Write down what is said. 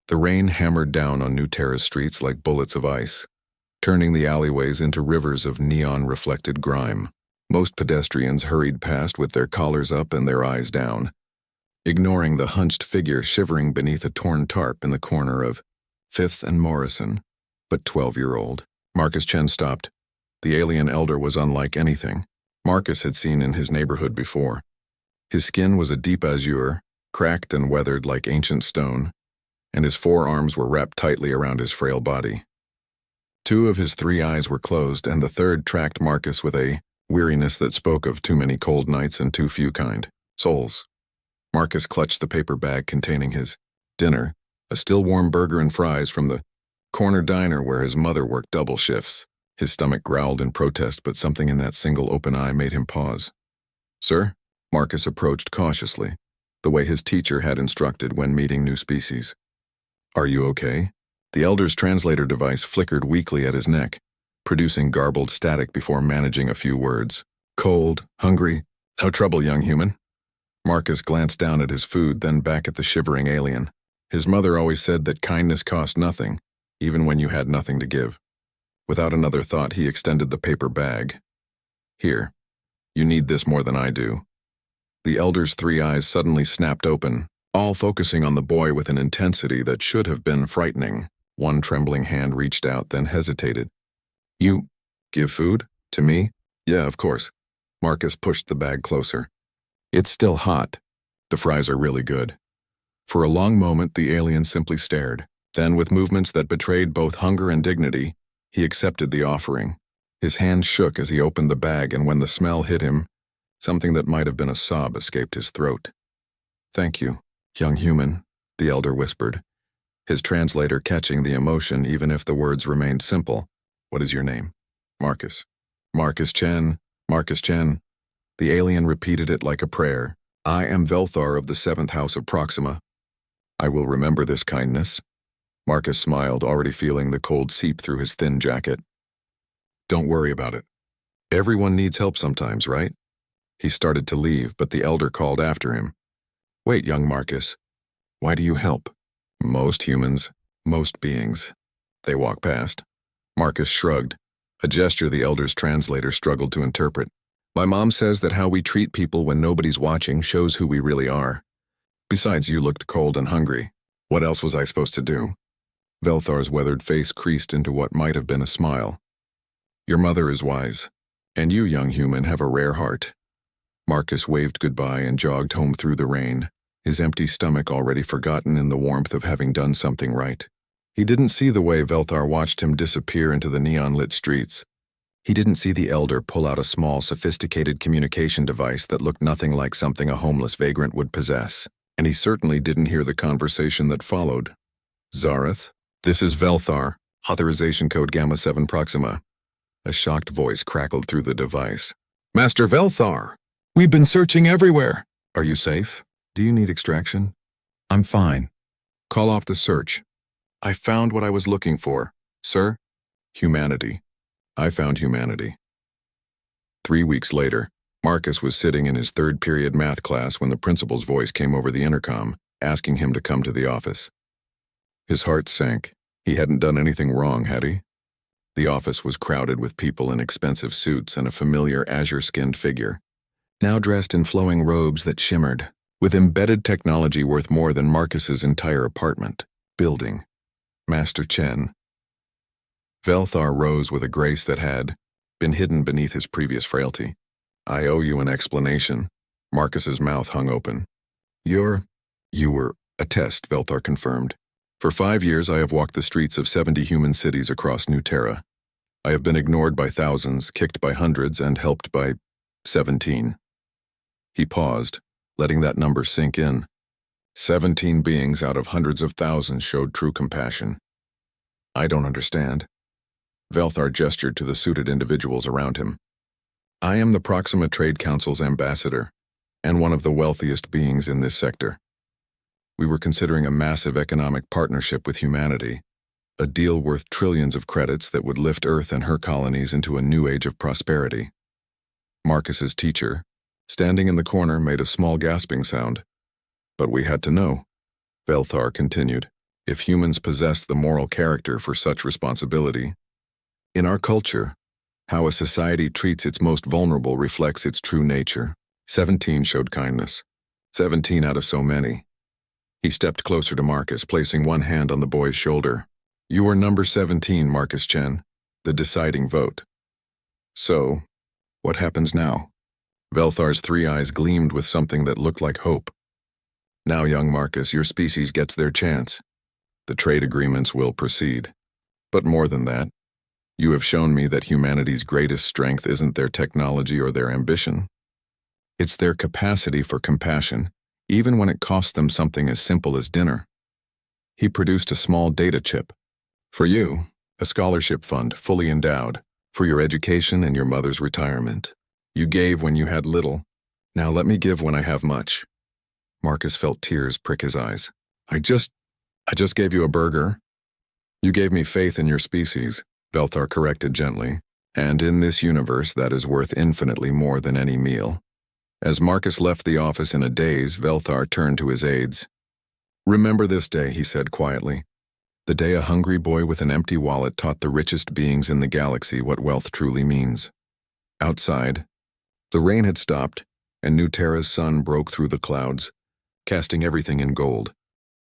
The rain hammered down on New Terra's streets like bullets of ice, turning the alleyways into rivers of neon-reflected grime. Most pedestrians hurried past with their collars up and their eyes down, ignoring the hunched figure shivering beneath a torn tarp in the corner of 5th and Morrison. But 12-year-old Marcus Chen stopped. The alien elder was unlike anything Marcus had seen in his neighborhood before. His skin was a deep azure, cracked and weathered like ancient stone, and his forearms were wrapped tightly around his frail body. 2 of his 3 eyes were closed, and the third tracked Marcus with a weariness that spoke of too many cold nights and too few kind souls. Marcus clutched the paper bag containing his dinner, a still-warm burger and fries from the corner diner where his mother worked double shifts. His stomach growled in protest, but something in that single open eye made him pause. "Sir?" Marcus approached cautiously, the way his teacher had instructed when meeting new species. "Are you okay?" The elder's translator device flickered weakly at his neck, producing garbled static before managing a few words. "Cold, hungry, no trouble, young human." Marcus glanced down at his food, then back at the shivering alien. His mother always said that kindness cost nothing, even when you had nothing to give. Without another thought, he extended the paper bag. "Here, you need this more than I do." The elder's 3 eyes suddenly snapped open, all focusing on the boy with an intensity that should have been frightening. One trembling hand reached out, then hesitated. "You give food? To me?" "Yeah, of course." Marcus pushed the bag closer. "It's still hot. The fries are really good." For a long moment, the alien simply stared. Then, with movements that betrayed both hunger and dignity, he accepted the offering. His hand shook as he opened the bag, and when the smell hit him, something that might have been a sob escaped his throat. "Thank you, young human," the elder whispered, his translator catching the emotion even if the words remained simple. "What is your name?" "Marcus." "Marcus Chen, Marcus Chen." The alien repeated it like a prayer. "I am Velthar of the 7th House of Proxima. I will remember this kindness." Marcus smiled, already feeling the cold seep through his thin jacket. "Don't worry about it. Everyone needs help sometimes, right?" He started to leave, but the elder called after him. "Wait, young Marcus. Why do you help?" "Most humans, most beings." They walked past. Marcus shrugged, a gesture the elder's translator struggled to interpret. "My mom says that how we treat people when nobody's watching shows who we really are. Besides, you looked cold and hungry. What else was I supposed to do?" Velthar's weathered face creased into what might have been a smile. "Your mother is wise, and you, young human, have a rare heart." Marcus waved goodbye and jogged home through the rain, his empty stomach already forgotten in the warmth of having done something right. He didn't see the way Velthar watched him disappear into the neon-lit streets. He didn't see the elder pull out a small, sophisticated communication device that looked nothing like something a homeless vagrant would possess. And he certainly didn't hear the conversation that followed. "Zareth, this is Velthar, authorization code Gamma 7 Proxima." A shocked voice crackled through the device. "Master Velthar! We've been searching everywhere." "Are you safe? Do you need extraction?" "I'm fine." "Call off the search. I found what I was looking for, sir." "Humanity. I found humanity." 3 weeks later, Marcus was sitting in his 3rd period math class when the principal's voice came over the intercom, asking him to come to the office. His heart sank. He hadn't done anything wrong, had he? The office was crowded with people in expensive suits and a familiar azure-skinned figure, now dressed in flowing robes that shimmered, with embedded technology worth more than Marcus's entire apartment. Building. Master Chen. Velthar rose with a grace that had been hidden beneath his previous frailty. "I owe you an explanation." Marcus's mouth hung open. You were a test," Velthar confirmed. "For 5 years I have walked the streets of 70 human cities across New Terra. I have been ignored by thousands, kicked by hundreds, and helped by 17. He paused, letting that number sink in. 17 beings out of hundreds of thousands showed true compassion. "I don't understand." Velthar gestured to the suited individuals around him. "I am the Proxima Trade Council's ambassador, and one of the wealthiest beings in this sector. We were considering a massive economic partnership with humanity, a deal worth trillions of credits that would lift Earth and her colonies into a new age of prosperity." Marcus's teacher, standing in the corner, made a small gasping sound. "But we had to know," Velthar continued. if humans possessed the moral character for such responsibility. In our culture, how a society treats its most vulnerable reflects its true nature. 17 showed kindness. 17 out of so many. He stepped closer to Marcus, placing one hand on the boy's shoulder. You are number 17, Marcus Chen, the deciding vote. So, what happens now? Velthar's 3 eyes gleamed with something that looked like hope. Now, young Marcus, your species gets their chance. The trade agreements will proceed. But more than that, you have shown me that humanity's greatest strength isn't their technology or their ambition. It's their capacity for compassion, even when it costs them something as simple as dinner. He produced a small data chip. For you, a scholarship fund fully endowed, for your education and your mother's retirement. You gave when you had little. Now let me give when I have much. Marcus felt tears prick his eyes. I just gave you a burger. You gave me faith in your species, Velthar corrected gently, and in this universe that is worth infinitely more than any meal. As Marcus left the office in a daze, Velthar turned to his aides. Remember this day, he said quietly. The day a hungry boy with an empty wallet taught the richest beings in the galaxy what wealth truly means. Outside, the rain had stopped, and New Terra's sun broke through the clouds, casting everything in gold.